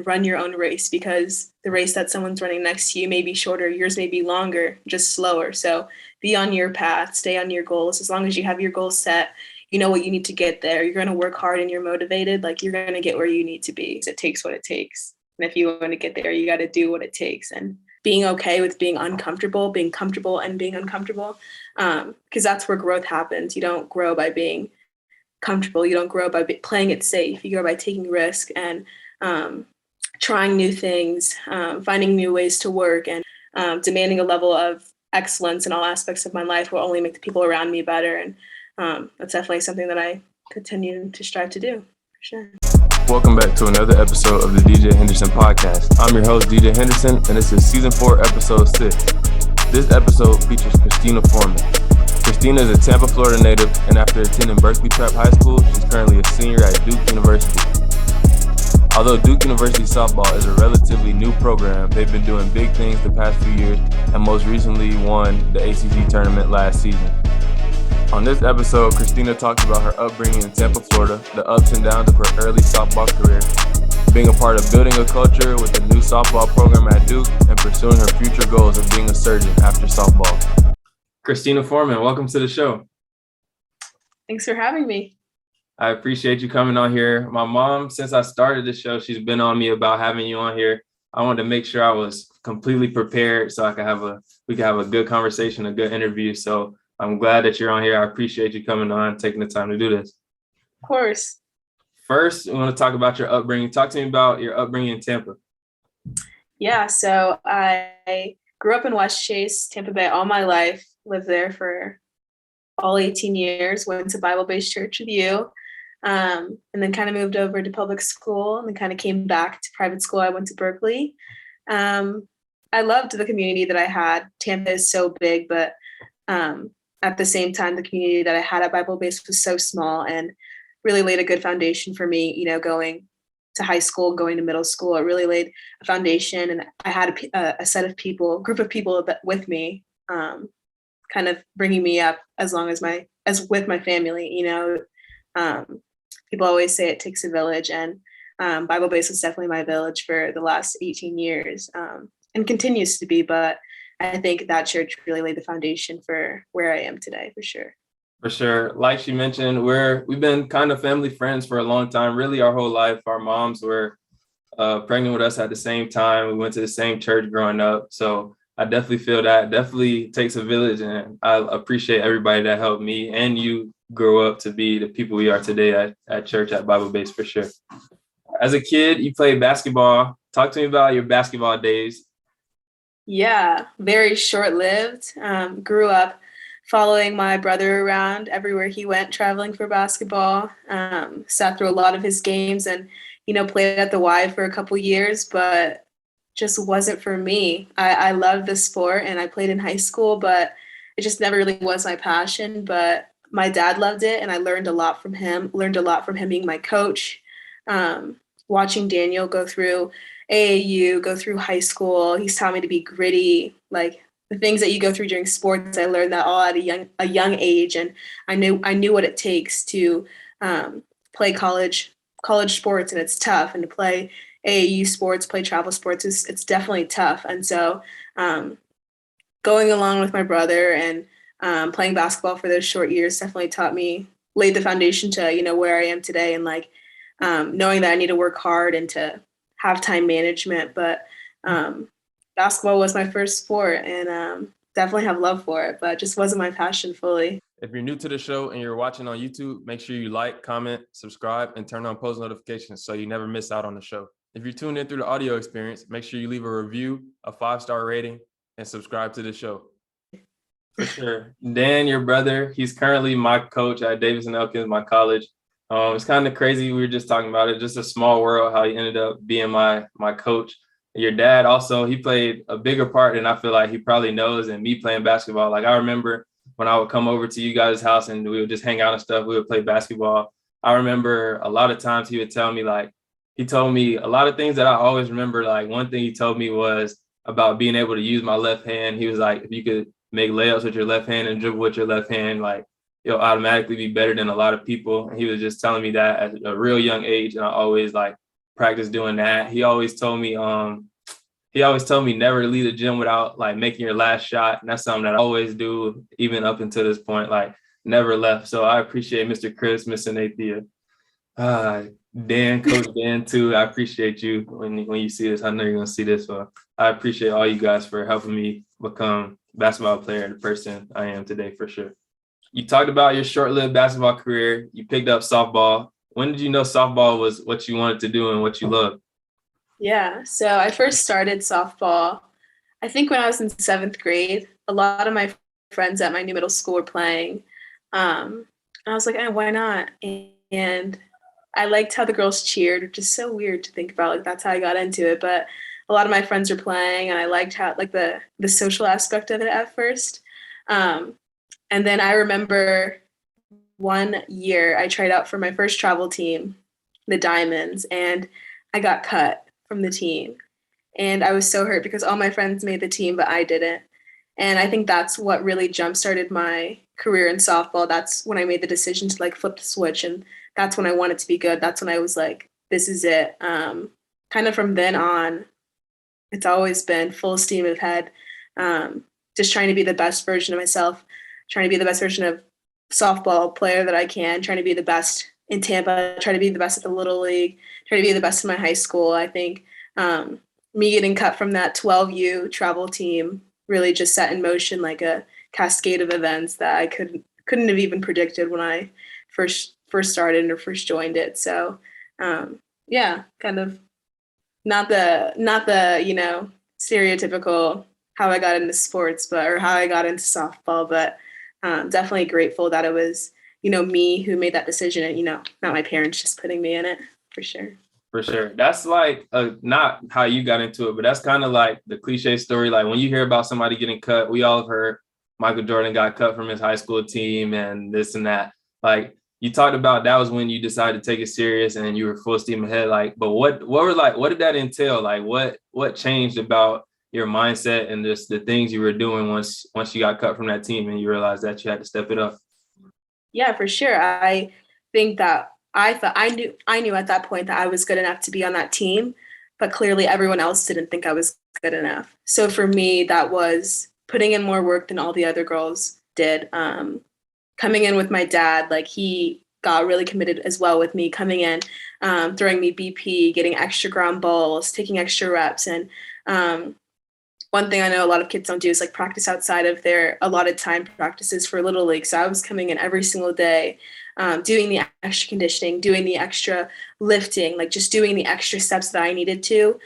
run your own race, because the race that someone's running next to you may be shorter, yours may be longer, just slower. So be on your path, stay on your goals. As long as you have your goals set, you know what you need to get there. You're going to work hard and you're motivated. Like, you're going to get where you need to be. It takes what it takes. And if you want to get there, you got to do what it takes. And being okay with being uncomfortable, being comfortable and being uncomfortable, because that's where growth happens. You don't grow by being comfortable. You don't grow by playing it safe. You grow by taking risk and trying new things, finding new ways to work, and demanding a level of excellence in all aspects of my life will only make the people around me better. And that's definitely something that I continue to strive to do, for sure. Welcome back to another episode of the DJ Henderson Podcast. I'm your host, DJ Henderson, and this is Season 4, Episode 6. This episode features Kristina Foreman. Kristina is a Tampa, Florida native, and after attending Berkeley Prep High School, she's currently a senior at Duke University. Although Duke University softball is a relatively new program, they've been doing big things the past few years and most recently won the ACC Tournament last season. On this episode, Kristina talks about her upbringing in Tampa, Florida, the ups and downs of her early softball career, being a part of building a culture with a new softball program at Duke, and pursuing her future goals of being a surgeon after softball. Kristina Foreman, welcome to the show. Thanks for having me. I appreciate you coming on here. My mom, since I started the show, she's been on me about having you on here. I wanted to make sure I was completely prepared so we could have a good conversation, a good interview. So I'm glad that you're on here. I appreciate you coming on, taking the time to do this. Of course. First, we want to talk about your upbringing. Talk to me about your upbringing in Tampa. Yeah, so I grew up in West Chase, Tampa Bay, all my life. Lived there for all 18 years. Went to Bible-based church with you, and then kind of moved over to public school, and then kind of came back to private school. I went to Berkeley. I loved the community that I had. Tampa is so big, but at the same time, the community that I had at Bible-based was so small and really laid a good foundation for me, going to high school, going to middle school. It really laid a foundation, and I had a group of people that with me, kind of bringing me up as with my family. People always say it takes a village, and Bible-based was definitely my village for the last 18 years, and continues to be. But I think that church really laid the foundation for where I am today, for sure. For sure. Like she mentioned, we've been kind of family friends for a long time, really our whole life. Our moms were pregnant with us at the same time. We went to the same church growing up. So I definitely feel that. Definitely takes a village, and I appreciate everybody that helped me and you grow up to be the people we are today at church at Bible-based, for sure. As a kid, you played basketball. Talk to me about your basketball days. Yeah, very short-lived. Grew up following my brother around everywhere he went, traveling for basketball. Sat through a lot of his games and, played at the Y for a couple years, but just wasn't for me. I loved the sport and I played in high school, but it just never really was my passion. But my dad loved it, and I learned a lot from him being my coach, watching Daniel go through AAU, go through high school. He's taught me to be gritty. Like, the things that you go through during sports, I learned that all at a young age, and I knew what it takes to play college sports, and it's tough, and to play AAU sports, play travel sports, it's definitely tough. And so going along with my brother and playing basketball for those short years definitely laid the foundation to, where I am today, and knowing that I need to work hard and to have time management. But basketball was my first sport, and definitely have love for it, but just wasn't my passion fully. If you're new to the show and you're watching on YouTube, make sure you like, comment, subscribe, and turn on post notifications so you never miss out on the show. If you're tuned in through the audio experience, make sure you leave a review, a 5-star rating, and subscribe to the show. For sure. Dan, your brother, he's currently my coach at Davidson Elkins, my college. It's kind of crazy. We were just talking about it, just a small world, how he ended up being my coach. Your dad also, he played a bigger part than I feel like he probably knows in me playing basketball. Like, I remember when I would come over to you guys' house and we would just hang out and stuff, we would play basketball. I remember a lot of times he would tell me, he told me a lot of things that I always remember. Like, one thing he told me was about being able to use my left hand. He was like, if you could make layups with your left hand and dribble with your left hand, you'll automatically be better than a lot of people. And he was just telling me that at a real young age. And I always practice doing that. He always told me never to leave the gym without like making your last shot. And that's something that I always do, even up until this point, like never left. So I appreciate Mr. Chris, Mr. Nathia. Dan, Coach Dan too. I appreciate you when you see this. I know you're gonna see this, but I appreciate all you guys for helping me become a basketball player, the person I am today for sure. You talked about your short-lived basketball career. You picked up softball. When did you know softball was what you wanted to do and what you loved? Yeah, so I first started softball, I think when I was in 7th grade. A lot of my friends at my new middle school were playing. And I was like, why not? And I liked how the girls cheered, which is so weird to think about. Like, that's how I got into it. But a lot of my friends were playing, and I liked how, like, the social aspect of it at first. And then I remember one year I tried out for my first travel team, the Diamonds, and I got cut from the team. And I was so hurt because all my friends made the team, but I didn't. And I think that's what really jump-started my career in softball. That's when I made the decision to like flip the switch. And that's when I wanted to be good. That's when I was like, this is it. Kind of from then on, it's always been full steam ahead. Just trying to be the best version of myself, trying to be the best version of softball player that I can, trying to be the best in Tampa, try to be the best at the Little League, try to be the best in my high school. I think me getting cut from that 12U travel team really just set in motion like a cascade of events that I couldn't have even predicted when I first started or first joined it. So yeah, kind of not the stereotypical how I got into sports, or how I got into softball, but definitely grateful that it was, me who made that decision and, not my parents just putting me in it, for sure. For sure. That's like not how you got into it, but that's kind of like the cliche story. Like when you hear about somebody getting cut, we all have heard Michael Jordan got cut from his high school team and this and that. Like you talked about, that was when you decided to take it serious and you were full steam ahead. Like, but what did that entail? Like what changed about your mindset and just the things you were doing once you got cut from that team and you realized that you had to step it up? Yeah, for sure. I think that I knew at that point that I was good enough to be on that team, but clearly everyone else didn't think I was good enough. So for me, that was putting in more work than all the other girls did. Coming in with my dad, like he got really committed as well with me, coming in, throwing me BP, getting extra ground balls, taking extra reps. And one thing I know a lot of kids don't do is like practice outside of their allotted time practices for Little League. So I was coming in every single day, doing the extra conditioning, doing the extra lifting, like just doing the extra steps that I needed to,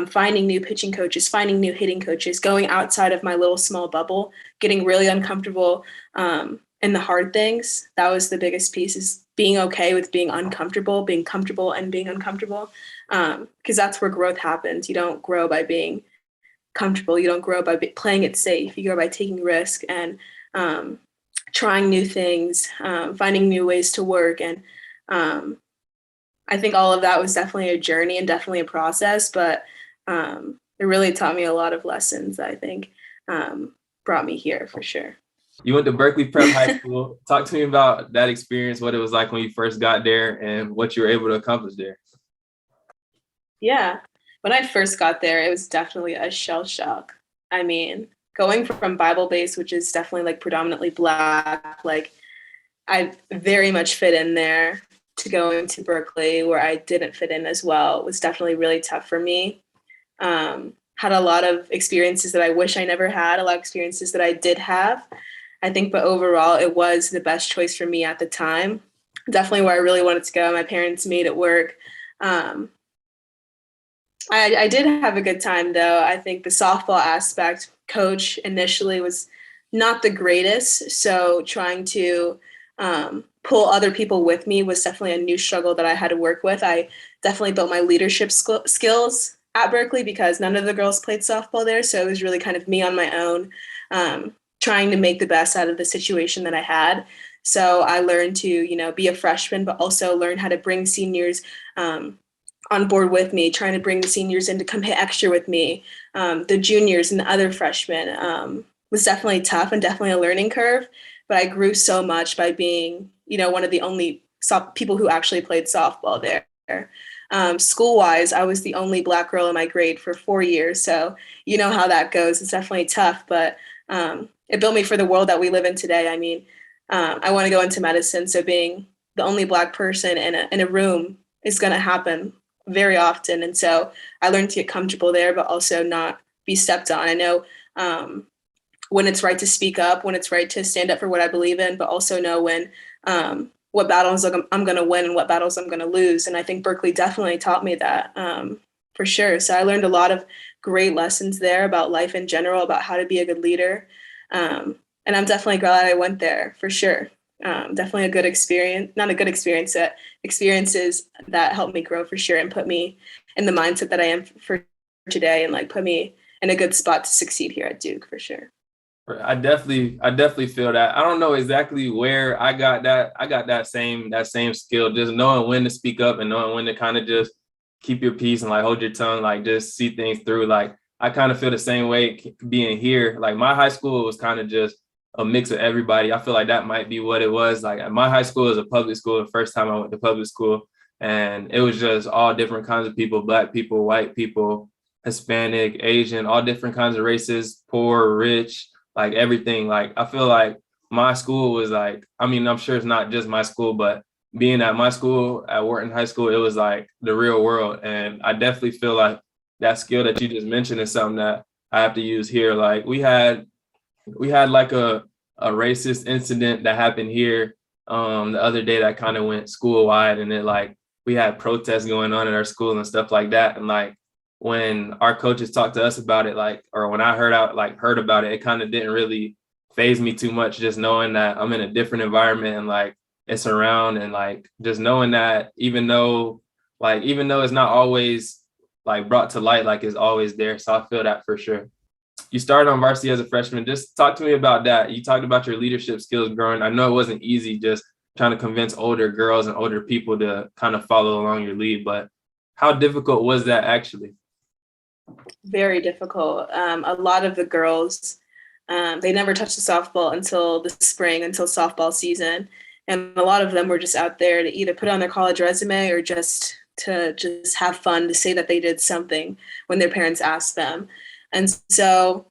finding new pitching coaches, finding new hitting coaches, going outside of my little small bubble, getting really uncomfortable in the hard things. That was the biggest piece, is being okay with being uncomfortable, being comfortable and being uncomfortable, because that's where growth happens. You don't grow by being comfortable. You don't grow by playing it safe. You grow by taking risk and trying new things, finding new ways to work. And I think all of that was definitely a journey and definitely a process, but it really taught me a lot of lessons that I think brought me here for sure. You went to Berkeley Prep High School. Talk to me about that experience, what it was like when you first got there and what you were able to accomplish there. Yeah. When I first got there, it was definitely a shell shock. I mean, going from Bible-based, which is definitely like predominantly Black, like I very much fit in there, to going to Berkeley where I didn't fit in as well was definitely really tough for me. Had a lot of experiences that I wish I never had, a lot of experiences that I did have, I think, but overall it was the best choice for me at the time. Definitely where I really wanted to go. My parents made it work. I did have a good time, though. I think the softball aspect, coach initially was not the greatest. So trying to pull other people with me was definitely a new struggle that I had to work with. I definitely built my leadership skills at Berkeley because none of the girls played softball there. So it was really kind of me on my own, trying to make the best out of the situation that I had. So I learned to, be a freshman, but also learn how to bring seniors on board with me, trying to bring the seniors in to come hit extra with me. The juniors and the other freshmen was definitely tough and definitely a learning curve, but I grew so much by being, one of the only people who actually played softball there. School-wise, I was the only Black girl in my grade for 4 years. So you know how that goes. It's definitely tough, but it built me for the world that we live in today. I mean, I want to go into medicine. So being the only Black person in a room is going to happen very often. And so I learned to get comfortable there, but also not be stepped on. I know when it's right to speak up, when it's right to stand up for what I believe in, but also know when what battles I'm going to win and what battles I'm going to lose. And I think Berkeley definitely taught me that for sure. So I learned a lot of great lessons there about life in general, about how to be a good leader. And I'm definitely glad I went there for sure. Definitely a good experience, not a good experience, experiences that helped me grow for sure and put me in the mindset that I am for today and like put me in a good spot to succeed here at Duke for sure. I definitely feel that. I don't know exactly where I got that. I got that same skill, just knowing when to speak up and knowing when to kind of just keep your peace and like hold your tongue, like just see things through. Like I kind of feel the same way being here. Like my high school was kind of just a mix of everybody. I feel like that might be what it was. Like my high school was a public school. The first time I went to public school, and it was just all different kinds of people, Black people, white people, Hispanic, Asian, all different kinds of races, poor, rich, like everything. Like I feel like my school was like, I mean, I'm sure it's not just my school, but being at my school at Wharton High School, it was like the real world. And I definitely feel like that skill that you just mentioned is something that I have to use here. Like we had like a racist incident that happened here the other day that kind of went school wide, and it like we had protests going on at our school and stuff like that. And like when our coaches talked to us about it, like, or when I heard about it, it kind of didn't really faze me too much, just knowing that I'm in a different environment and like it's around, and like just knowing that even though it's not always like brought to light, like it's always there. So I feel that for sure. You started on varsity as a freshman. Just talk to me about that. You talked about your leadership skills growing. I know it wasn't easy just trying to convince older girls and older people to kind of follow along your lead, but how difficult was that actually? Very difficult. A lot of the girls, they never touched the softball until the spring, until softball season. And a lot of them were just out there to either put on their college resume or just to just have fun, to say that they did something when their parents asked them. And so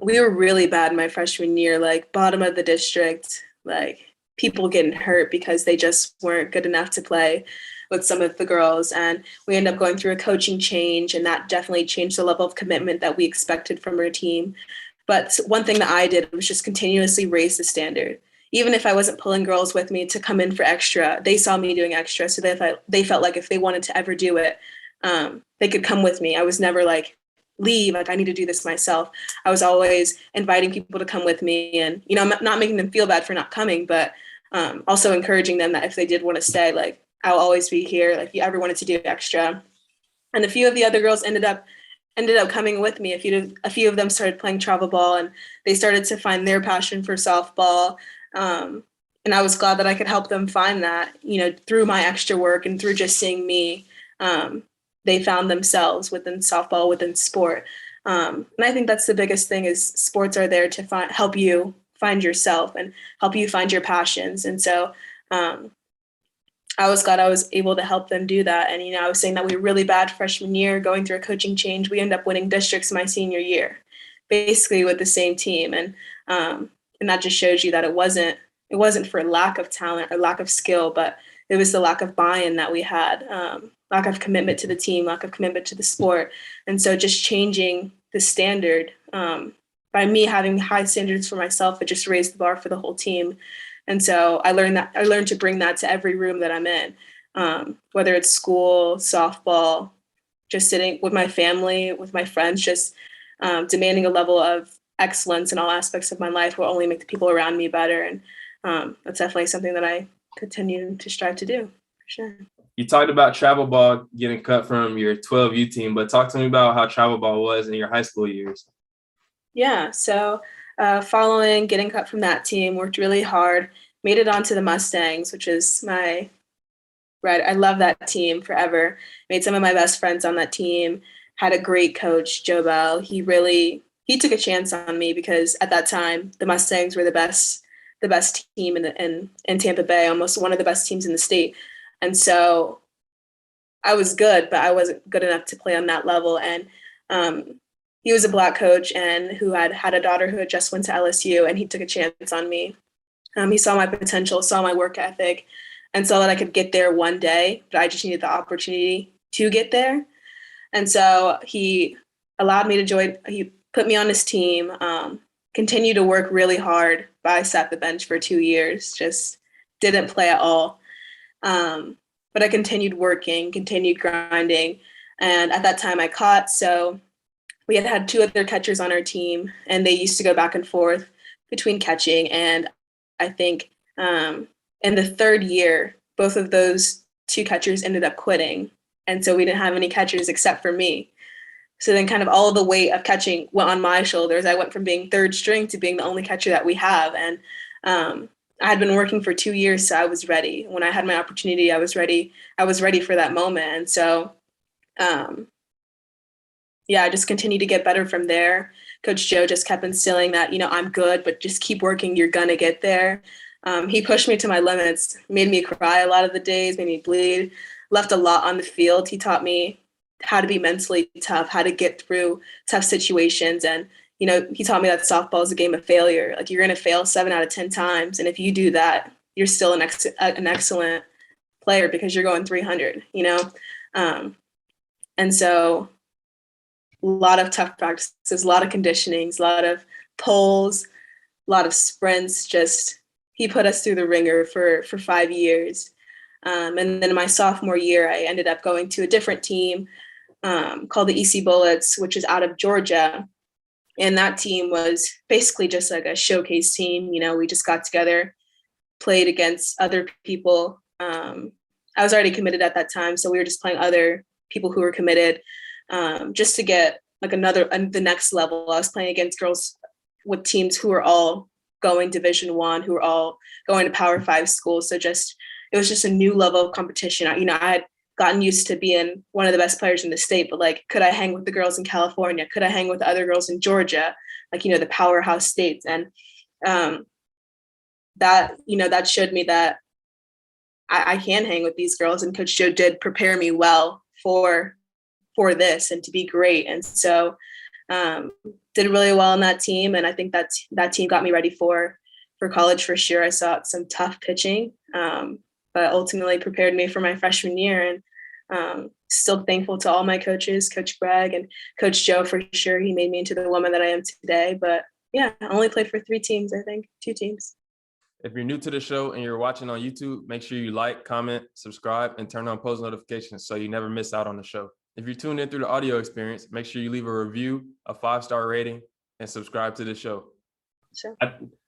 we were really bad in my freshman year, like bottom of the district, like people getting hurt because they just weren't good enough to play with some of the girls. And we ended up going through a coaching change, and that definitely changed the level of commitment that we expected from our team. But one thing that I did was just continuously raise the standard. Even if I wasn't pulling girls with me to come in for extra, they saw me doing extra. So they felt like if they wanted to ever do it, they could come with me. I was never like, leave, like I need to do this myself. I was always inviting people to come with me, and I'm not making them feel bad for not coming, but also encouraging them that if they did want to stay, like I'll always be here. Like if you ever wanted to do extra. And a few of the other girls ended up coming with me. A few of them started playing travel ball, and they started to find their passion for softball. And I was glad that I could help them find that, through my extra work and through just seeing me. They found themselves within softball, within sport. And I think that's the biggest thing, is sports are there to help you find yourself and help you find your passions. And so I was glad I was able to help them do that. And, I was saying that we were really bad freshman year, going through a coaching change. We ended up winning districts my senior year, basically with the same team. And that just shows you that it wasn't for lack of talent or lack of skill, but it was the lack of buy-in that we had, lack of commitment to the team, lack of commitment to the sport. And so just changing the standard, by me having high standards for myself, it just raised the bar for the whole team. And so I learned to bring that to every room that I'm in, whether it's school, softball, just sitting with my family, with my friends, just demanding a level of excellence in all aspects of my life will only make the people around me better. And that's definitely something that I continue to strive to do, for sure. You talked about travel ball getting cut from your 12U team, but talk to me about how travel ball was in your high school years. Yeah, so following getting cut from that team, worked really hard, made it onto the Mustangs, which is I love that team forever. Made some of my best friends on that team, had a great coach, Joe Bell. He took a chance on me because at that time, the Mustangs were the best team in Tampa Bay, almost one of the best teams in the state. And so I was good, but I wasn't good enough to play on that level. And he was a Black coach and who had a daughter who had just went to LSU, and he took a chance on me. He saw my potential, saw my work ethic, and saw that I could get there one day, but I just needed the opportunity to get there. And so he allowed me to join. He put me on his team, continued to work really hard, but I sat the bench for 2 years, just didn't play at all. But I continued working, continued grinding. And at that time I caught. So we had 2 other catchers on our team, and they used to go back and forth between catching. And I think in the 3rd year, both of those 2 catchers ended up quitting. And so we didn't have any catchers except for me. So then kind of all of the weight of catching went on my shoulders. I went from being 3rd string to being the only catcher that we have. And I had been working for 2 years, so I was ready. When I had my opportunity, I was ready. I was ready for that moment. And so, I just continued to get better from there. Coach Joe just kept instilling that, I'm good, but just keep working. You're going to get there. He pushed me to my limits, made me cry a lot of the days, made me bleed, left a lot on the field. He taught me how to be mentally tough, how to get through tough situations. And, he taught me that softball is a game of failure. Like, you're going to fail 7 out of 10 times. And if you do that, you're still an excellent player because you're going 300, And so a lot of tough practices, a lot of conditionings, a lot of pulls, a lot of sprints. Just, he put us through the ringer for 5 years. And then in my sophomore year, I ended up going to a different team called the EC Bullets, which is out of Georgia. And that team was basically just like a showcase team. We just got together, played against other people. I was already committed at that time, so we were just playing other people who were committed just to get like the next level. I was playing against girls with teams who were all going Division I, who were all going to Power 5 schools. So it was just a new level of competition. I had gotten used to being one of the best players in the state, but like, could I hang with the girls in California? Could I hang with the other girls in Georgia? Like, the powerhouse states. And that showed me that I can hang with these girls. And Coach Joe did prepare me well for this and to be great. And so did really well on that team. And I think that team got me ready for college for sure. I saw some tough pitching, but ultimately prepared me for my freshman year. And still thankful to all my coaches, Coach Greg and Coach Joe for sure. He made me into the woman that I am today. But I only played for 3 teams, I think, 2 teams. If you're new to the show and you're watching on YouTube, make sure you like, comment, subscribe, and turn on post notifications so you never miss out on the show. If you're tuned in through the audio experience, make sure you leave a review, a 5-star rating, and subscribe to the show. Sure.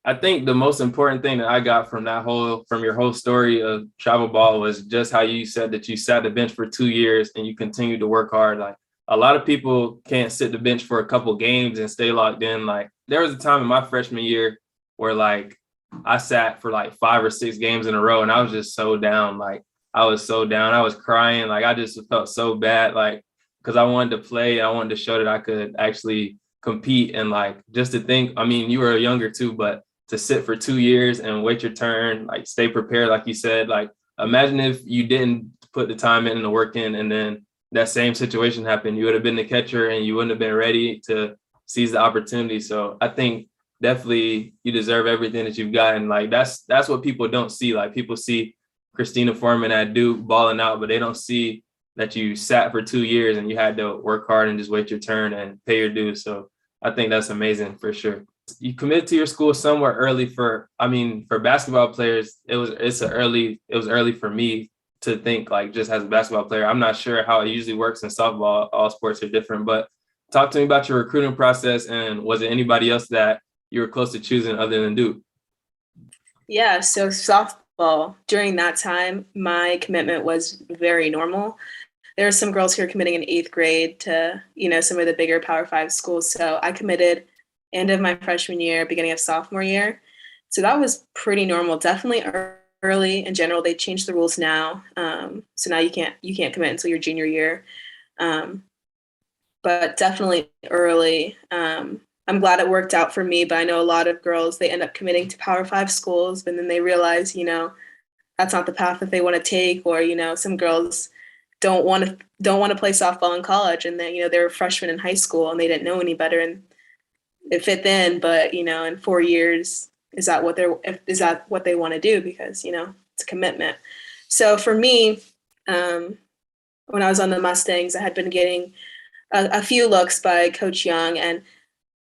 I think the most important thing that I got from your whole story of travel ball was just how you said that you sat the bench for 2 years and you continued to work hard. Like, a lot of people can't sit the bench for a couple games and stay locked in. Like, there was a time in my freshman year where like I sat for like 5 or 6 games in a row and I was just so down. Like, I was so down. I was crying. Like, I just felt so bad, like, because I wanted to play. I wanted to show that I could actually compete. And like, just to think, I mean, you were younger too, but to sit for 2 years and wait your turn, like, stay prepared, like you said. Like, imagine if you didn't put the time in and the work in, and then that same situation happened. You would have been the catcher and you wouldn't have been ready to seize the opportunity. So I think definitely you deserve everything that you've gotten. Like, that's what people don't see. Like, people see Kristina Foreman at Duke balling out, but they don't see that you sat for 2 years and you had to work hard and just wait your turn and pay your dues. So I think that's amazing for sure. You committed to your school somewhere early. For basketball players, it was early for me to think, like, just as a basketball player. I'm not sure how it usually works in softball. All sports are different, but talk to me about your recruiting process, and was it anybody else that you were close to choosing other than Duke? Yeah, so softball, during that time, my commitment was very normal. There are some girls who are committing in 8th grade to, some of the bigger Power 5 schools. So I committed end of my freshman year, beginning of sophomore year. So that was pretty normal. Definitely early in general. They changed the rules now. So now you can't commit until your junior year. But definitely early. I'm glad it worked out for me, but I know a lot of girls, they end up committing to Power 5 schools, and then they realize, that's not the path that they want to take. Or, some girls don't want to play softball in college, and then they were freshmen in high school and they didn't know any better, and it fit then. But in 4 years, is that what they want to do? Because it's a commitment. So for me, when I was on the Mustangs, I had been getting a few looks by Coach Young, and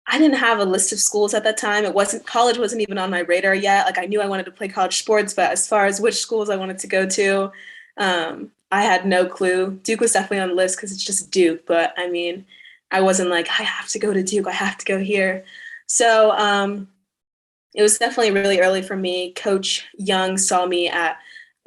I didn't have a list of schools at that time. College wasn't even on my radar yet. Like, I knew I wanted to play college sports, but as far as which schools I wanted to go to, I had no clue. Duke was definitely on the list because it's just Duke. But I mean, I wasn't like, I have to go to Duke. I have to go here. So it was definitely really early for me. Coach Young saw me at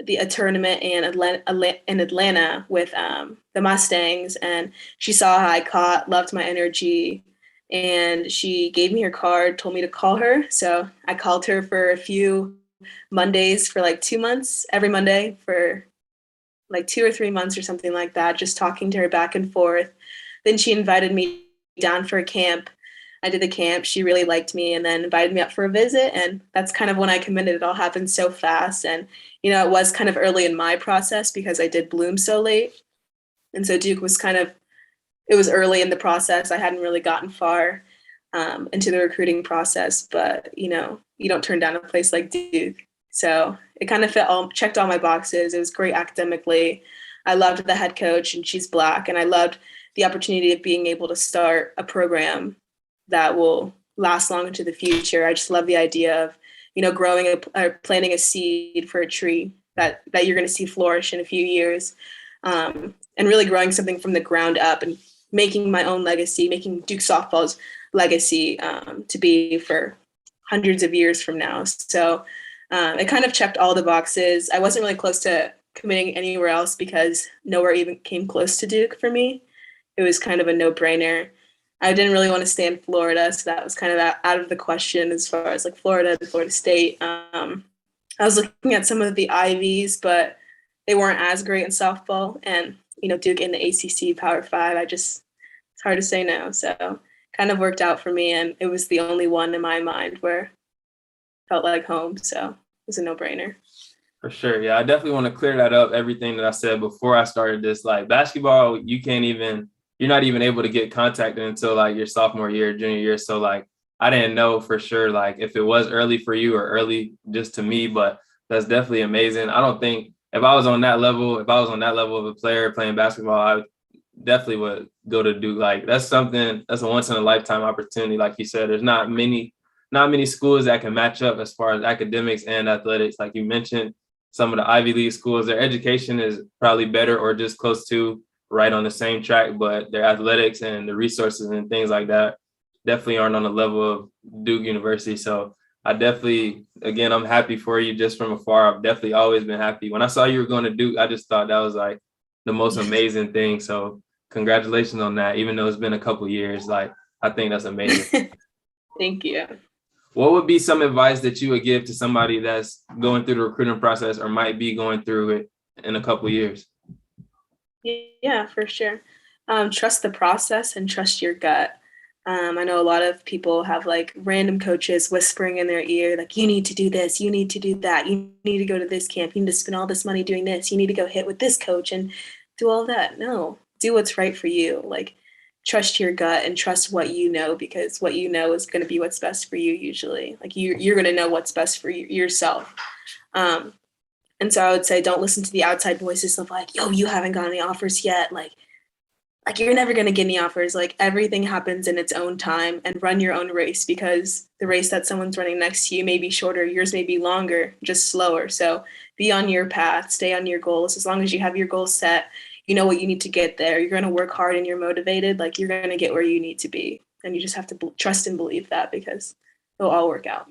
a tournament in Atlanta with the Mustangs, and she saw how I caught, loved my energy, and she gave me her card, told me to call her. So I called her for a few Mondays for like 2 months, every Monday for like 2 or 3 months or something like that, just talking to her back and forth. Then she invited me down for a camp. I did the camp. She really liked me and then invited me up for a visit. And that's kind of when I committed. It all happened so fast. And, it was kind of early in my process because I did bloom so late. And so Duke was it was early in the process. I hadn't really gotten far into the recruiting process, but, you don't turn down a place like Duke. So it kind of checked all my boxes. It was great academically. I loved the head coach, and she's Black. And I loved the opportunity of being able to start a program that will last long into the future. I just love the idea of, growing or planting a seed for a tree that you're going to see flourish in a few years, and really growing something from the ground up and making my own legacy, making Duke softball's legacy to be for hundreds of years from now. So it kind of checked all the boxes. I wasn't really close to committing anywhere else because nowhere even came close to Duke for me. It was kind of a no-brainer. I didn't really want to stay in Florida, so that was kind of out of the question as far as like Florida and Florida State. I was looking at some of the Ivies, but they weren't as great in softball. And, Duke in the ACC Power 5, it's hard to say no. So kind of worked out for me, and it was the only one in my mind where it felt like home. So it was a no-brainer. For sure. Yeah, I definitely want to clear that up, everything that I said before I started this. Like, basketball, you're not even able to get contacted until like your sophomore year, junior year. So like, I didn't know for sure, like if it was early for you or early just to me, but that's definitely amazing. I don't think if I was on that level of a player playing basketball, I definitely would go to Duke. Like, that's a once in a lifetime opportunity. Like you said, there's not many schools that can match up as far as academics and athletics. Like you mentioned, some of the Ivy League schools, their education is probably better or just close to right on the same track, but their athletics and the resources and things like that definitely aren't on the level of Duke University. So I definitely, again, I'm happy for you just from afar. I've definitely always been happy. When I saw you were going to Duke, I just thought that was like the most amazing thing. So congratulations on that. Even though it's been a couple of years, like, I think that's amazing. Thank you. What would be some advice that you would give to somebody that's going through the recruiting process or might be going through it in a couple of years? Yeah, for sure. Trust the process and trust your gut. I know a lot of people have like random coaches whispering in their ear, like, you need to do this, you need to do that, you need to go to this camp, you need to spend all this money doing this, you need to go hit with this coach and do all that. No, do what's right for you. Like, trust your gut and trust what you know, because what you know is going to be what's best for you usually. Like, you're going to know what's best for yourself. And so I would say, don't listen to the outside voices of like, yo, you haven't got any offers yet. Like you're never going to get any offers. Like, everything happens in its own time, and run your own race, because the race that someone's running next to you may be shorter. Yours may be longer, just slower. So be on your path, stay on your goals. As long as you have your goals set, you know what you need to get there. You're going to work hard and you're motivated. Like, you're going to get where you need to be. And you just have to trust and believe that, because it'll all work out.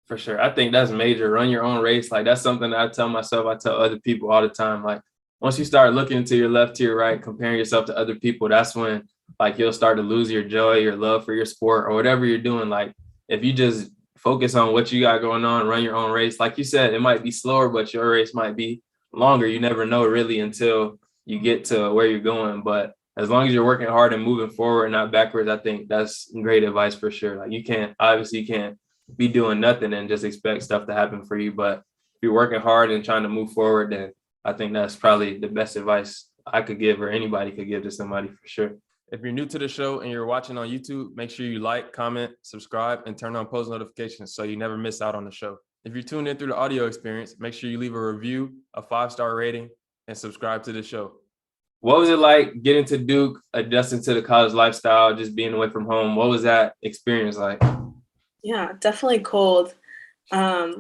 For sure. I think that's major. Run your own race. Like, that's something that I tell myself, I tell other people all the time. Like, once you start looking to your left, to your right, comparing yourself to other people, that's when like you'll start to lose your joy, your love for your sport, or whatever you're doing. Like, if you just focus on what you got going on, run your own race. Like you said, it might be slower, but your race might be longer. You never know really until you get to where you're going. But as long as you're working hard and moving forward and not backwards, I think that's great advice for sure. Like, you can't be doing nothing and just expect stuff to happen for you. But if you're working hard and trying to move forward, then I think that's probably the best advice I could give or anybody could give to somebody for sure. If you're new to the show and you're watching on YouTube, make sure you like, comment, subscribe, and turn on post notifications so you never miss out on the show. If you're tuned in through the audio experience, make sure you leave a review, a 5-star rating, and subscribe to the show. What was it like getting to Duke, adjusting to the college lifestyle, just being away from home? What was that experience like? Yeah, definitely cold. I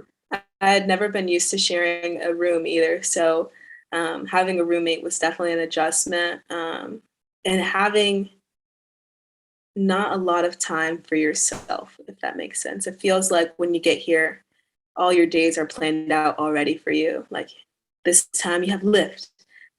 had never been used to sharing a room either. So having a roommate was definitely an adjustment. And having not a lot of time for yourself, if that makes sense. It feels like when you get here, all your days are planned out already for you. Like this time you have lift,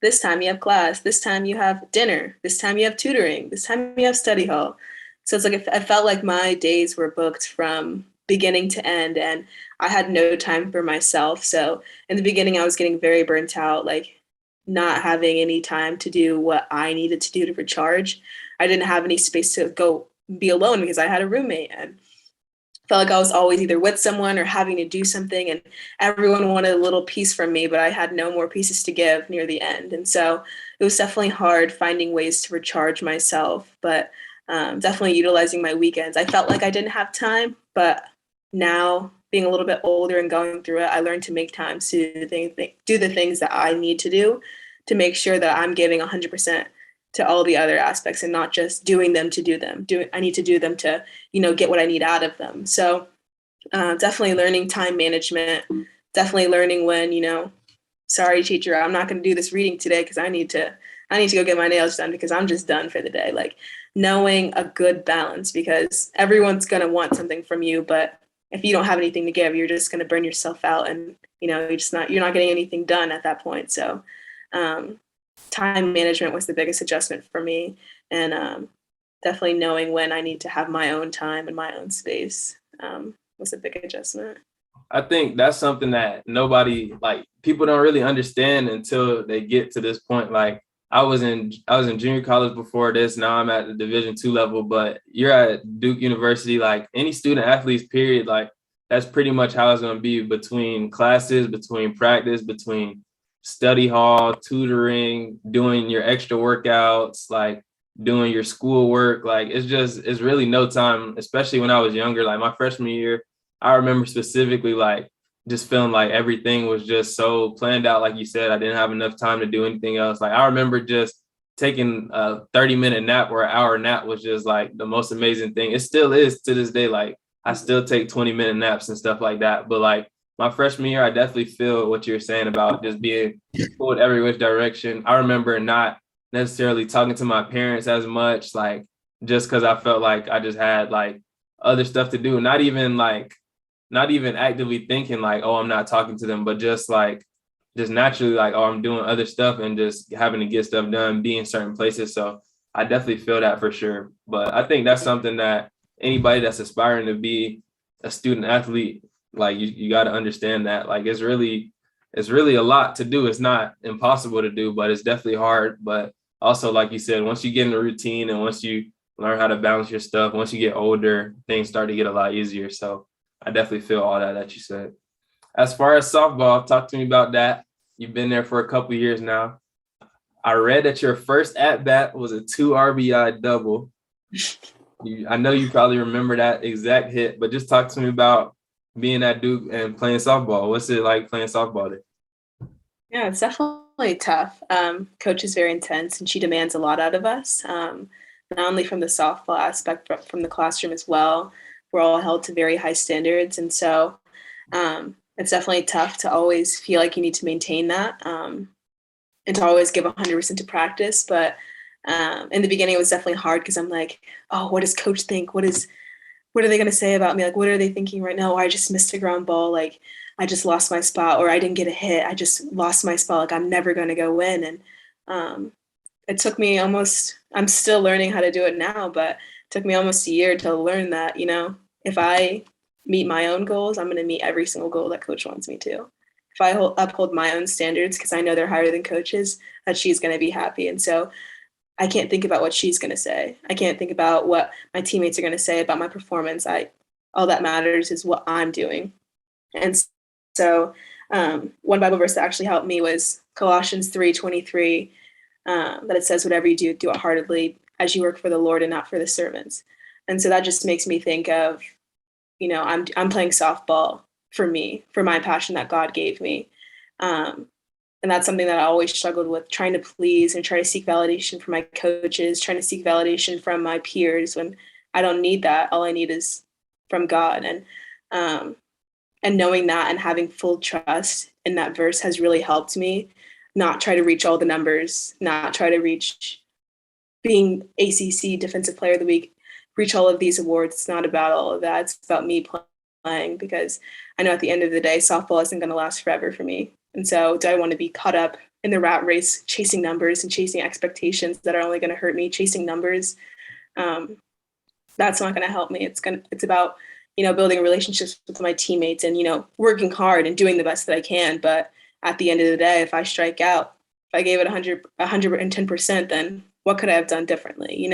this time you have class, this time you have dinner, this time you have tutoring, this time you have study hall. So it's like I felt like my days were booked from beginning to end, and I had no time for myself. So in the beginning, I was getting very burnt out, like not having any time to do what I needed to do to recharge. I didn't have any space to go be alone because I had a roommate, and felt like I was always either with someone or having to do something, and everyone wanted a little piece from me, but I had no more pieces to give near the end. And so it was definitely hard finding ways to recharge myself, but definitely utilizing my weekends. I felt like I didn't have time, but now being a little bit older and going through it, I learned to make time to do the things that I need to do to make sure that I'm giving 100% to all the other aspects and not just doing them to do them. I need to do them to, get what I need out of them. So definitely learning time management, definitely learning when, sorry, teacher, I'm not going to do this reading today because I need to go get my nails done because I'm just done for the day. Like knowing a good balance, because everyone's going to want something from you, but if you don't have anything to give, you're just going to burn yourself out, and you're not getting anything done at that point. So time management was the biggest adjustment for me, and definitely knowing when I need to have my own time and my own space was a big adjustment. I think that's something that people don't really understand until they get to this point. Like I was in junior college before this. Now I'm at the Division II level, but you're at Duke University. Like any student athletes, period. Like that's pretty much how it's going to be between classes, between practice, between study hall, tutoring, doing your extra workouts, like doing your schoolwork. Like it's really no time, especially when I was younger. Like my freshman year, I remember specifically like just feeling like everything was just so planned out. Like you said, I didn't have enough time to do anything else. Like I remember just taking a 30-minute nap or an hour nap was just like the most amazing thing. It still is to this day. Like I still take 20-minute naps and stuff like that. But like my freshman year, I definitely feel what you're saying about just being pulled every which direction. I remember not necessarily talking to my parents as much, like just because I felt like I just had like other stuff to do. Not even actively thinking like, oh, I'm not talking to them, but just naturally like, oh, I'm doing other stuff and just having to get stuff done, be in certain places. So I definitely feel that for sure. But I think that's something that anybody that's aspiring to be a student athlete, like you got to understand that like it's really a lot to do. It's not impossible to do, but it's definitely hard. But also, like you said, once you get in a routine and once you learn how to balance your stuff, once you get older, things start to get a lot easier. So I definitely feel all that you said. As far as softball, talk to me about that. You've been there for a couple of years now. I read that your first at-bat was a 2 RBI double. I know you probably remember that exact hit, but just talk to me about being at Duke and playing softball. What's it like playing softball there? Yeah, it's definitely tough. Coach is very intense, and she demands a lot out of us, not only from the softball aspect, but from the classroom as well. We're all held to very high standards. And so it's definitely tough to always feel like you need to maintain that and to always give 100% to practice. But in the beginning, it was definitely hard because I'm like, oh, what does coach think? What are they going to say about me? Like, what are they thinking right now? Or I just missed a ground ball. Like, I just lost my spot, or I didn't get a hit. I just lost my spot. Like, I'm never going to go win. And it took me I'm still learning how to do it now, but it took me almost a year to learn that, if I meet my own goals, I'm going to meet every single goal that coach wants me to. If I uphold my own standards, because I know they're higher than coaches, that she's going to be happy. And so I can't think about what she's going to say. I can't think about what my teammates are going to say about my performance. All that matters is what I'm doing. And so one Bible verse that actually helped me was Colossians 3:23. that it says, whatever you do, do it heartedly as you work for the Lord and not for the servants. And so that just makes me think of, I'm playing softball for me, for my passion that God gave me. And that's something that I always struggled with, trying to please and try to seek validation from my coaches, trying to seek validation from my peers when I don't need that. All I need is from God. And knowing that and having full trust in that verse has really helped me not try to reach all the numbers, not try to reach being ACC Defensive Player of the Week, reach all of these awards. It's not about all of that. It's about me playing, because I know at the end of the day, softball isn't going to last forever for me. And so do I want to be caught up in the rat race, chasing numbers and chasing expectations that are only going to hurt me, chasing numbers? That's not going to help me. It's about, building relationships with my teammates and, working hard and doing the best that I can. But at the end of the day, if I strike out, if I gave it 110%, then what could I have done differently,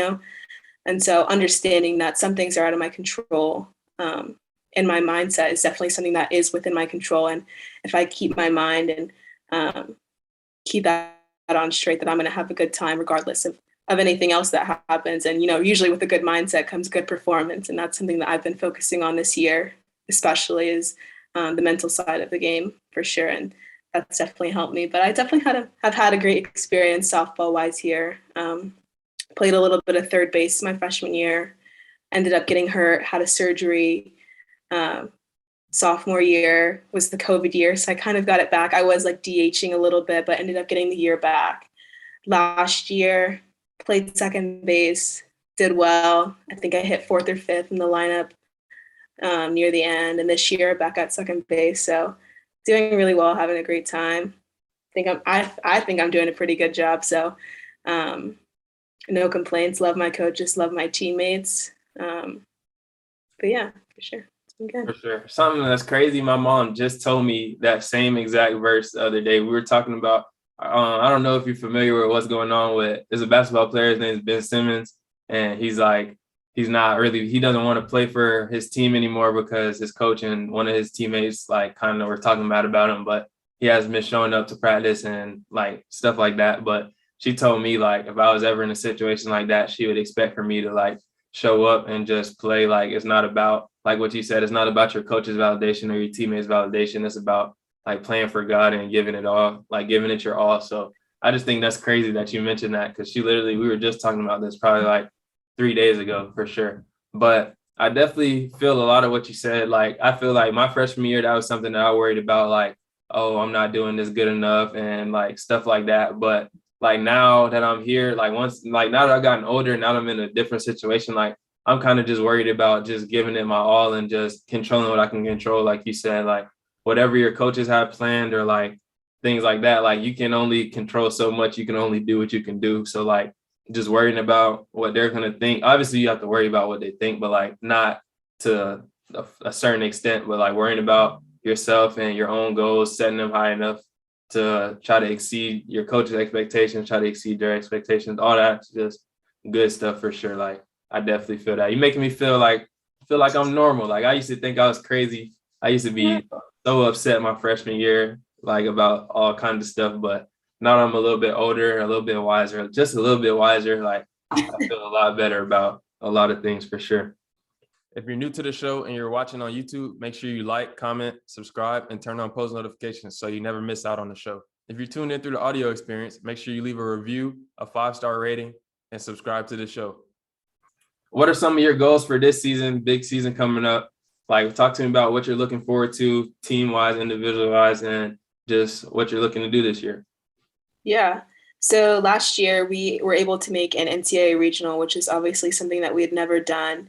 And so understanding that some things are out of my control, and my mindset is definitely something that is within my control. And if I keep my mind and keep that on straight, that I'm going to have a good time regardless of anything else that happens. And, usually with a good mindset comes good performance. And that's something that I've been focusing on this year, especially is the mental side of the game for sure. And that's definitely helped me. But I definitely have had a great experience softball wise here. Played a little bit of third base my freshman year, ended up getting hurt, had a surgery. Sophomore year was the COVID year, so I kind of got it back. I was like DHing a little bit, but ended up getting the year back. Last year, played second base, did well. I think I hit fourth or fifth in the lineup near the end. And this year, back at second base, so doing really well, having a great time. I think I'm doing a pretty good job. So no complaints. Love my coaches, love my teammates. But yeah, for sure. For sure. Something that's crazy. My mom just told me that same exact verse the other day. We were talking about, I don't know if you're familiar with what's going on with, there's a basketball player, his name is Ben Simmons. And he doesn't want to play for his team anymore because his coach and one of his teammates, kind of were talking bad about him, but he hasn't been showing up to practice and stuff like that. But she told me if I was ever in a situation like that, she would expect for me to show up and just play. It's not about, what you said, it's not about your coach's validation or your teammates' validation. It's about playing for God and giving it all, giving it your all. So I just think that's crazy that you mentioned that, because we were just talking about this probably 3 days ago for sure. But I definitely feel a lot of what you said. I feel my freshman year, that was something that I worried about, oh, I'm not doing this good enough and stuff like that. But now that I'm here, now that I've gotten older, now that I'm in a different situation, I'm kind of just worried about just giving it my all and just controlling what I can control. Like you said, whatever your coaches have planned or things like that, you can only control so much. You can only do what you can do. So just worrying about what they're going to think. Obviously you have to worry about what they think, but not to a certain extent, but worrying about yourself and your own goals, setting them high enough to try to exceed your coach's expectations, try to exceed their expectations. All that's just good stuff for sure. I definitely feel that. You're making me feel like I'm normal. I used to think I was crazy. I used to be so upset my freshman year, about all kinds of stuff. But now I'm a little bit older, a little bit wiser, just a little bit wiser. I feel a lot better about a lot of things for sure. If you're new to the show and you're watching on YouTube, make sure you like, comment, subscribe, and turn on post notifications so you never miss out on the show. If you're tuned in through the audio experience, make sure you leave a review, a 5-star rating, and subscribe to the show. What are some of your goals for this season, big season coming up? Talk to me about what you're looking forward to team-wise, individual-wise, and just what you're looking to do this year. Yeah. So last year we were able to make an NCAA regional, which is obviously something that we had never done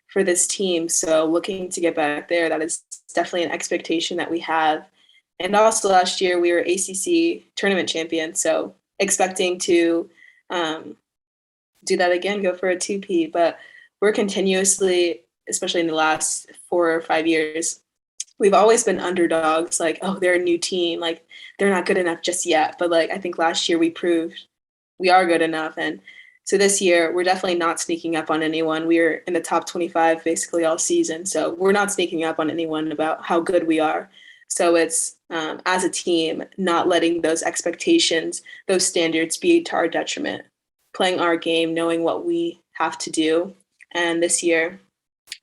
for this team. So looking to get back there, that is definitely an expectation that we have. And also last year we were ACC Tournament champions. So expecting to do that again, go for a 2P. But we're continuously, especially in the last 4 or 5 years, we've always been underdogs. Oh, they're a new team. They're not good enough just yet. But I think last year we proved we are good enough. And so this year we're definitely not sneaking up on anyone. We're in the top 25 basically all season. So we're not sneaking up on anyone about how good we are. So it's as a team, not letting those expectations, those standards be to our detriment, playing our game, knowing what we have to do. And this year,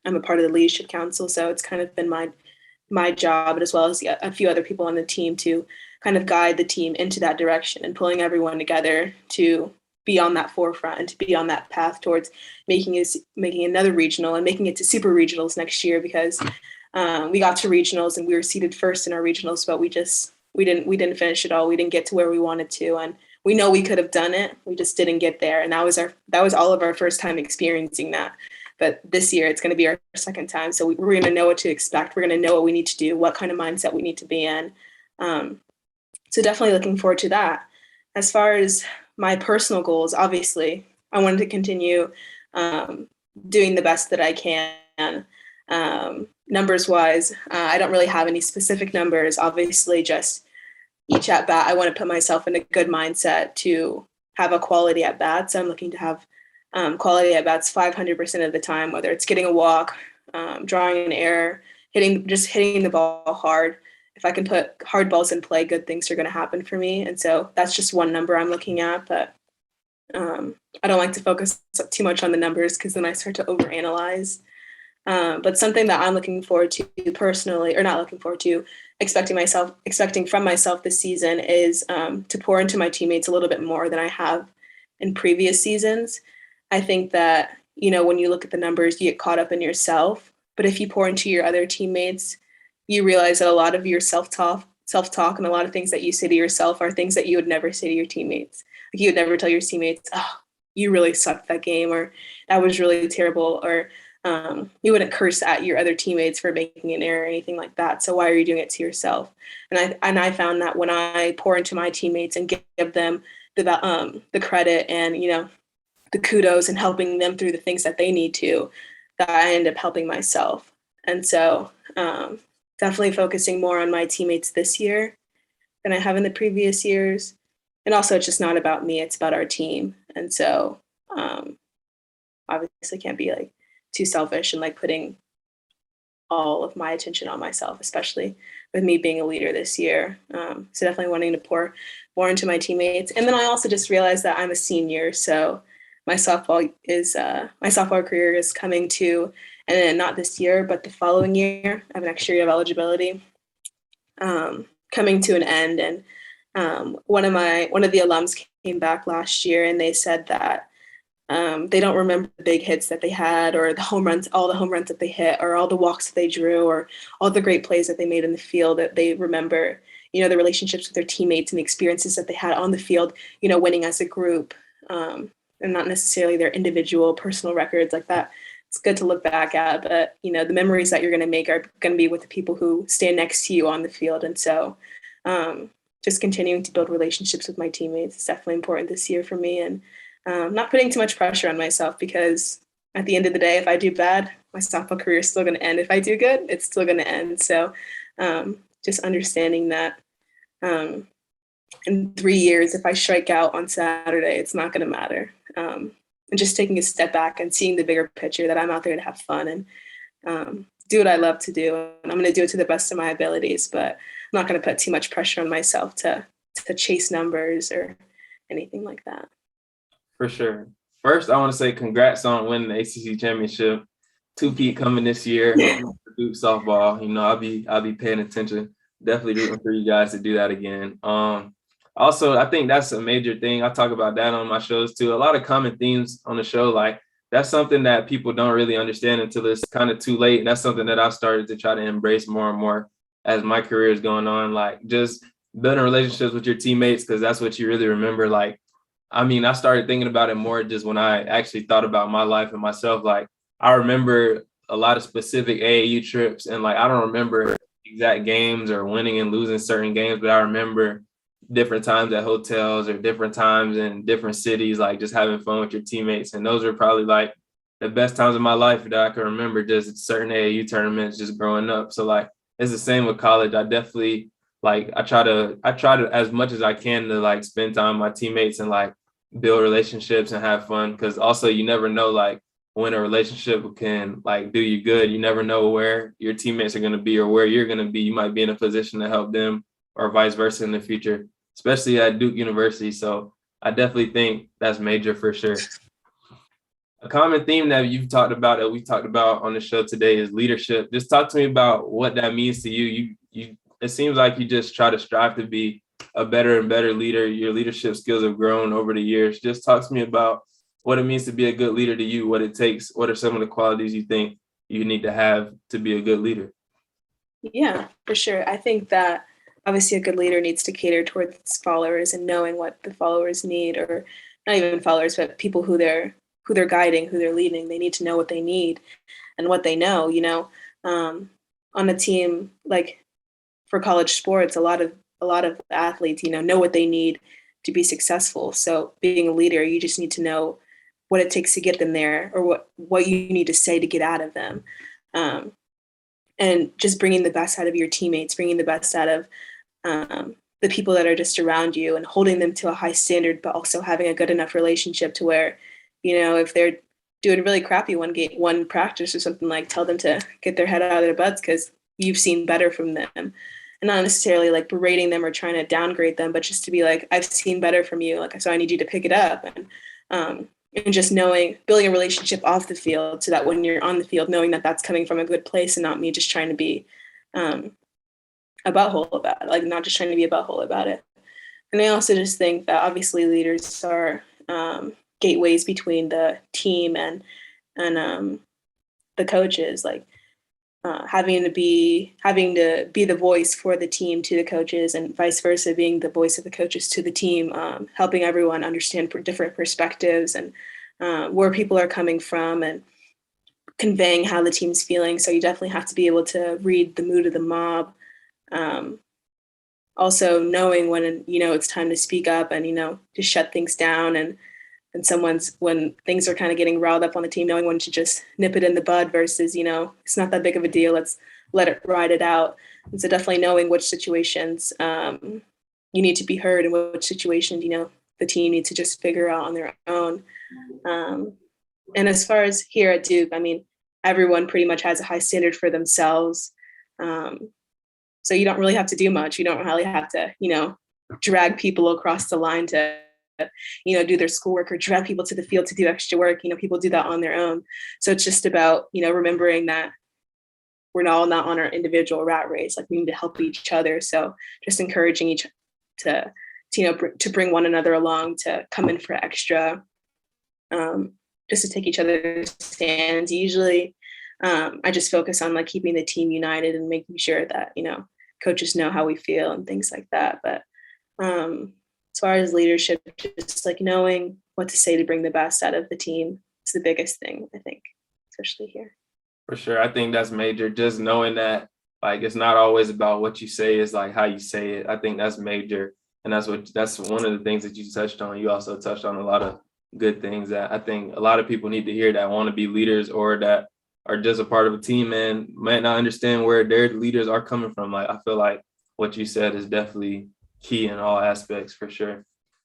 I'm a part of the leadership council, so it's kind of been my job, as well as a few other people on the team, to kind of guide the team into that direction and pulling everyone together to be on that forefront and to be on that path towards making another regional and making it to super regionals next year, because we got to regionals and we were seated first in our regionals, but we didn't finish it all. We didn't get to where we wanted to, and we know we could have done it. We just didn't get there, and that was all of our first time experiencing that. But this year it's going to be our second time, so we're going to know what to expect. We're going to know what we need to do, what kind of mindset we need to be in. So definitely looking forward to that. As far as my personal goals, obviously, I wanted to continue doing the best that I can. Numbers wise, I don't really have any specific numbers. Obviously, just each at bat, I want to put myself in a good mindset to have a quality at bat. So I'm looking to have quality at bats 500% of the time, whether it's getting a walk, drawing an error, hitting the ball hard. If I can put hard balls in play, good things are going to happen for me. And so that's just one number I'm looking at. But I don't like to focus too much on the numbers, because then I start to overanalyze. But something that I'm looking forward to personally, or not looking forward to, expecting from myself this season is to pour into my teammates a little bit more than I have in previous seasons. I think that, when you look at the numbers, you get caught up in yourself. But if you pour into your other teammates, you realize that a lot of your self-talk and a lot of things that you say to yourself are things that you would never say to your teammates. Like, you would never tell your teammates, "Oh, you really sucked that game," or "That was really terrible," or you wouldn't curse at your other teammates for making an error or anything like that. So why are you doing it to yourself? And I found that when I pour into my teammates and give them the credit and, the kudos and helping them through the things that they need to, that I end up helping myself. And so definitely focusing more on my teammates this year than I have in the previous years. And also, it's just not about me, it's about our team. And so obviously can't be like too selfish and like putting all of my attention on myself, especially with me being a leader this year. So definitely wanting to pour more into my teammates. And then I also just realized that I'm a senior, so my softball career is coming to, and then not this year, but the following year. I have an extra year of eligibility coming to an end. And one of the alums came back last year, and they said that they don't remember the big hits that they had, or all the home runs that they hit, or all the walks that they drew, or all the great plays that they made in the field. That they remember, the relationships with their teammates and the experiences that they had on the field, winning as a group, and not necessarily their individual personal records like that. It's good to look back at, but the memories that you're going to make are going to be with the people who stand next to you on the field. And so just continuing to build relationships with my teammates is definitely important this year for me, and not putting too much pressure on myself, because at the end of the day, if I do bad, my softball career is still going to end. If I do good, it's still going to end. So just understanding that in 3 years, if I strike out on Saturday, it's not going to matter. And just taking a step back and seeing the bigger picture, that I'm out there to have fun and do what I love to do. And I'm going to do it to the best of my abilities, but I'm not going to put too much pressure on myself to chase numbers or anything like that. For sure. First, I want to say congrats on winning the ACC championship. Two-peat coming this year. Duke softball. I'll be paying attention. Definitely rooting for you guys to do that again. Also, I think that's a major thing. I talk about that on my shows too. A lot of common themes on the show, like that's something that people don't really understand until it's kind of too late. And that's something that I've started to try to embrace more and more as my career is going on. Like, just building relationships with your teammates, because that's what you really remember. Like, I started thinking about it more just when I actually thought about my life and myself. Like, I remember a lot of specific AAU trips, and like I don't remember exact games or winning and losing certain games, but I remember different times at hotels or different times in different cities, like just having fun with your teammates. And those are probably like the best times of my life that I can remember, just certain AAU tournaments just growing up. So like, it's the same with college. I definitely I try to as much as I can to like spend time with my teammates and like build relationships and have fun. Cause also you never know, like when a relationship can like do you good. You never know where your teammates are going to be or where you're going to be. You might be in a position to help them or vice versa in the future, especially at Duke University. So I definitely think that's major for sure. A common theme that we've talked about on the show today is leadership. Just talk to me about what that means to you. It seems like you just try to strive to be a better and better leader. Your leadership skills have grown over the years. Just talk to me about what it means to be a good leader to you, what it takes, what are some of the qualities you think you need to have to be a good leader? Yeah, for sure. I think that obviously a good leader needs to cater towards followers and knowing what the followers need, or not even followers, but people who they're guiding, who they're leading. They need to know what they need and what they know, on a team, like for college sports, a lot of athletes, know what they need to be successful. So being a leader, you just need to know what it takes to get them there, or what you need to say to get out of them. And just bringing the best out of your teammates, bringing the best out of the people that are just around you, and holding them to a high standard, but also having a good enough relationship to where, if they're doing really crappy one practice or something, like tell them to get their head out of their butts because you've seen better from them. And not necessarily like berating them or trying to downgrade them, but just to be like, I've seen better from you, like, so I need you to pick it up. And just building a relationship off the field, so that when you're on the field, knowing that that's coming from a good place and not me just trying to be a butthole about it, like not just trying to be a butthole about it. And I also just think that obviously leaders are gateways between the team and the coaches, like having to be the voice for the team to the coaches, and vice versa, being the voice of the coaches to the team, helping everyone understand different perspectives and where people are coming from, and conveying how the team's feeling. So you definitely have to be able to read the mood of the mob. Also knowing when, it's time to speak up and, to shut things down, and when things are kind of getting riled up on the team, knowing when to just nip it in the bud versus, it's not that big of a deal, let's let it ride it out. And so definitely knowing which situations you need to be heard, and which situations, the team needs to just figure out on their own. And as far as here at Duke, I mean, everyone pretty much has a high standard for themselves. So you don't really have to do much. You don't really have to, drag people across the line to, do their schoolwork, or drag people to the field to do extra work. People do that on their own. So it's just about, remembering that we're all not on our individual rat race. Like, we need to help each other. So just encouraging each to bring one another along, to come in for extra, just to take each other's stands. Usually I just focus on like keeping the team united and making sure that, coaches know how we feel and things like that. But as far as leadership, just like knowing what to say to bring the best out of the team is the biggest thing, I think, especially here. For sure. I think that's major. Just knowing that, like, it's not always about what you say, it's like how you say it. I think that's major. And that's one of the things that you touched on. You also touched on a lot of good things that I think a lot of people need to hear, that want to be leaders or that are just a part of a team and might not understand where their leaders are coming from. Like, I feel like what you said is definitely key in all aspects, for sure.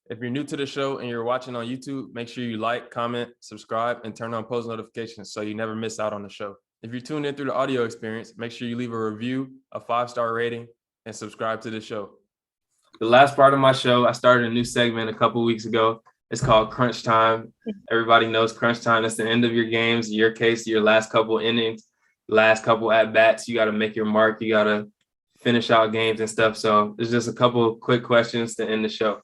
If you're new to the show and you're watching on YouTube, make sure you like, comment, subscribe, and turn on post notifications so you never miss out on the show. If you're tuned in through the audio experience, make sure you leave a review, a 5-star rating, and subscribe to the show. The last part of my show, I started a new segment a couple weeks ago. It's called Crunch Time. Everybody knows Crunch Time. That's the end of your games. In your case, your last couple innings, last couple at-bats. You got to make your mark. You got to finish out games and stuff. So there's just a couple quick questions to end the show.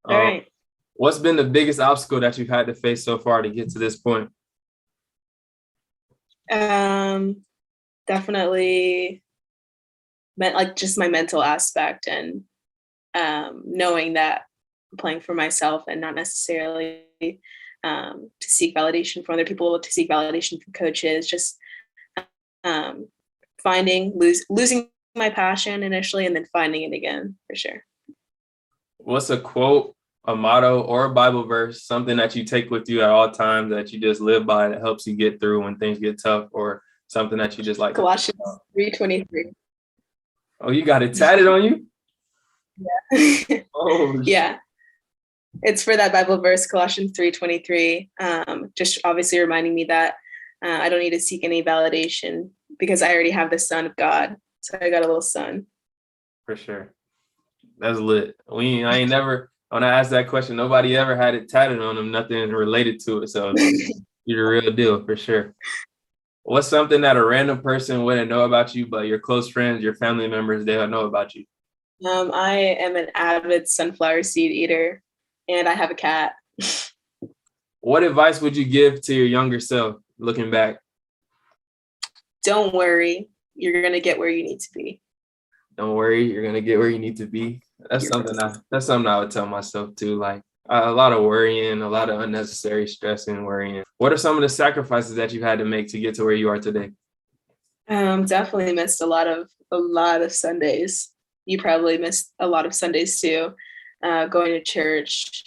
All right. What's been the biggest obstacle that you've had to face so far to get to this point? Definitely just my mental aspect, and knowing that I'm playing for myself and not necessarily to seek validation from other people, to seek validation from coaches. Just losing my passion initially, and then finding it again, for sure. What's a quote, a motto, or a Bible verse, something that you take with you at all times that you just live by that helps you get through when things get tough, or something that you just like? Colossians 3:23. Oh, you got it tatted on you? Yeah. Oh, yeah. It's for that Bible verse, Colossians 3:23. Just obviously reminding me that I don't need to seek any validation because I already have the Son of God. So I got a little son. For sure. That's lit. I ain't never, when I asked that question, nobody ever had it tatted on them, nothing related to it. So you're the real deal for sure. What's something that a random person wouldn't know about you, but your close friends, your family members, they'll know about you? I am an avid sunflower seed eater, and I have a cat. What advice would you give to your younger self looking back? Don't worry, you're gonna get where you need to be. Don't worry, you're gonna get where you need to be. That's something I would tell myself too. Like a lot of worrying, a lot of unnecessary stress and worrying. What are some of the sacrifices that you've had to make to get to where you are today? Definitely missed a lot of Sundays. You probably missed a lot of Sundays too. Going to church.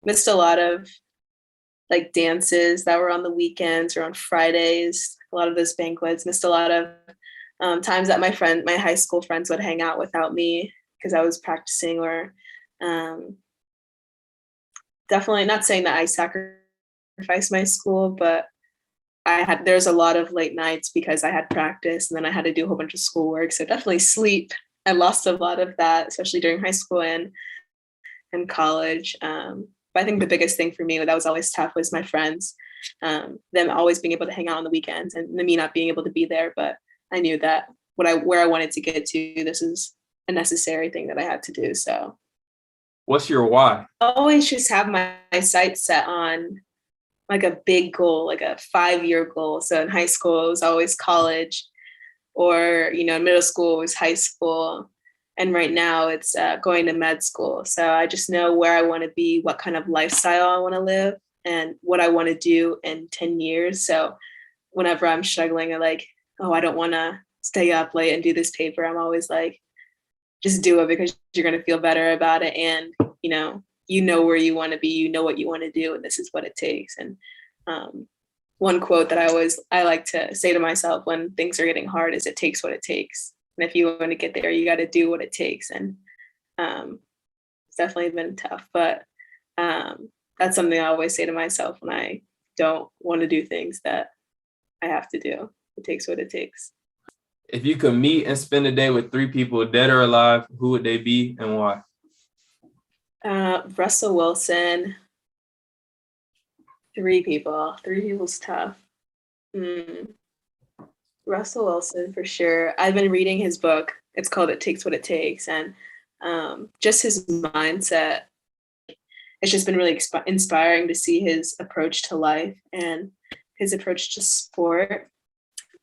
Missed a lot of like dances that were on the weekends or on Fridays. A lot of those banquets. Missed a lot of times that my high school friends would hang out without me because I was practicing, or definitely not saying that I sacrificed my school, but there's a lot of late nights because I had practice and then I had to do a whole bunch of schoolwork. So definitely sleep. I lost a lot of that, especially during high school and college. But I think the biggest thing for me that was always tough was my friends, them always being able to hang out on the weekends and me not being able to be there. But I knew that where I wanted to get to, this is a necessary thing that I had to do. So what's your why? I always just have my sights set on like a big goal, like a 5-year goal. So in high school, it was always college, or, in middle school, it was high school. And right now it's going to med school. So I just know where I want to be, what kind of lifestyle I want to live, and what I want to do in 10 years. So whenever I'm struggling, I'm like, oh, I don't want to stay up late and do this paper. I'm always like, just do it because you're going to feel better about it. And, you know where you want to be, you know what you want to do, and this is what it takes. And one quote that I like to say to myself when things are getting hard is, it takes what it takes. And if you want to get there, you got to do what it takes. And it's definitely been tough, but that's something I always say to myself when I don't want to do things that I have to do. It takes what it takes. If you could meet and spend a day with 3 people, dead or alive, who would they be and why? Russell Wilson. 3 people. 3 people's tough. Russell Wilson for sure. I've been reading his book. It's called It Takes What It Takes. And just his mindset, it's just been really inspiring to see his approach to life and his approach to sport.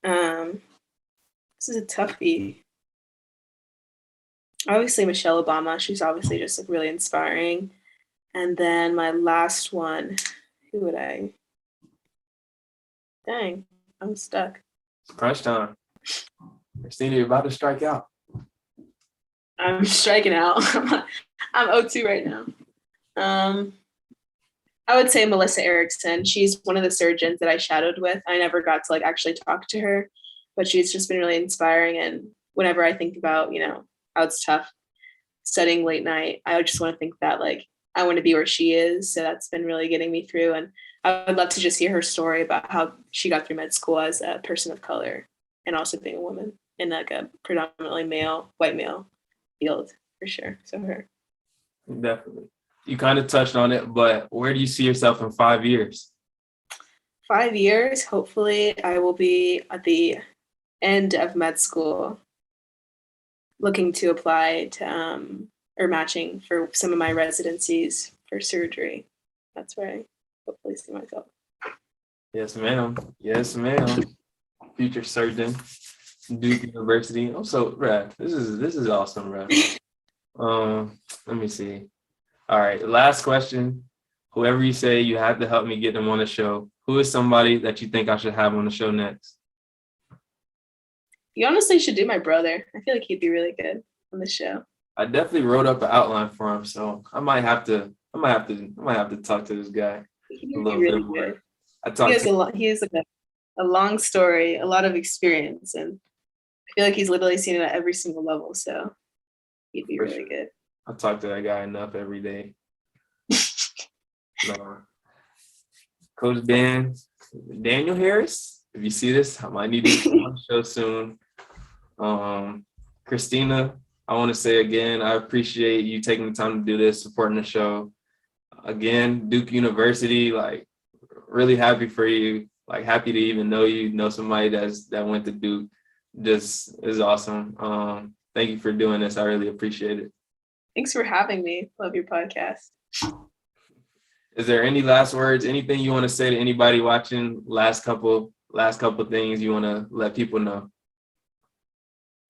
This is a toughie. Obviously, Michelle Obama. She's obviously just like really inspiring. And then my last one, who would I? Dang, I'm stuck. Crunch time. Kristina, you're about to strike out. I'm striking out. I'm 0-2 right now. I would say Melissa Erickson. She's one of the surgeons that I shadowed with. I never got to actually talk to her, but she's just been really inspiring. And whenever I think about, how it's tough studying late night, I just want to think that I want to be where she is. So that's been really getting me through. And I would love to just hear her story about how she got through med school as a person of color and also being a woman in a predominantly white male field, for sure. So her. Definitely. You kind of touched on it, but where do you see yourself in 5 years? 5 years, hopefully I will be at the end of med school, looking to apply to or matching for some of my residencies for surgery. That's where I hopefully see myself. Yes, ma'am. Yes, ma'am. Future surgeon, Duke University. I'm so Brad. This is awesome, Brad. Let me see. All right, last question. Whoever you say you have to help me get them on the show, who is somebody that you think I should have on the show next? You honestly should do my brother. I feel like he'd be really good on the show. I definitely wrote up an outline for him, so I might have to talk to this guy a little bit more. He has a long story, a lot of experience, and I feel like he's literally seen it at every single level. So he'd be really good. I talk to that guy enough every day. No. Coach Daniel Harris, if you see this, I might need to be on the show soon. Kristina, I want to say again, I appreciate you taking the time to do this, supporting the show. Again, Duke University, like, really happy for you. Like, happy to even know somebody that went to Duke. Just is awesome. Thank you for doing this. I really appreciate it. Thanks for having me. Love your podcast. Is there any last words, anything you want to say to anybody watching? Last couple things you want to let people know?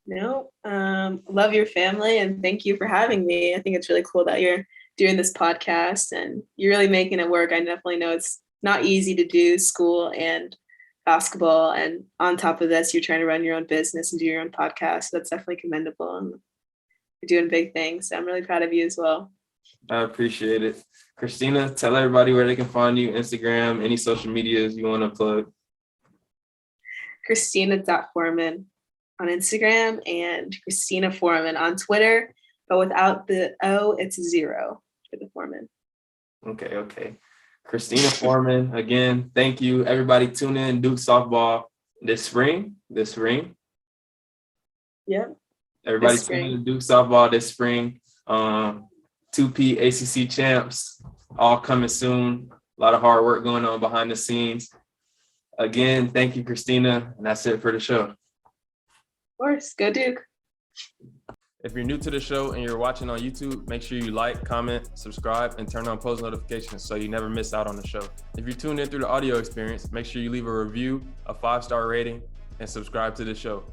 No, love your family and thank you for having me. I think it's really cool that you're doing this podcast and you're really making it work. I definitely know it's not easy to do school and basketball. And on top of this, you're trying to run your own business and do your own podcast. So that's definitely commendable. And you're doing big things. So I'm really proud of you as well. I appreciate it. Kristina, tell everybody where they can find you, Instagram, any social medias you want to plug. Kristina.Foreman on Instagram and Kristina Foreman on Twitter, but without the O, it's 0 for the Foreman. Okay. Kristina Foreman, again, thank you. Everybody tune in, Duke softball this spring. Yep. Everybody tune in, Duke softball this spring. 2P ACC champs, all coming soon. A lot of hard work going on behind the scenes. Again, thank you, Kristina. And that's it for the show. Of course, go Duke. If you're new to the show and you're watching on YouTube, make sure you like, comment, subscribe, and turn on post notifications so you never miss out on the show. If you're tuned in through the audio experience, make sure you leave a review, a 5-star rating, and subscribe to the show.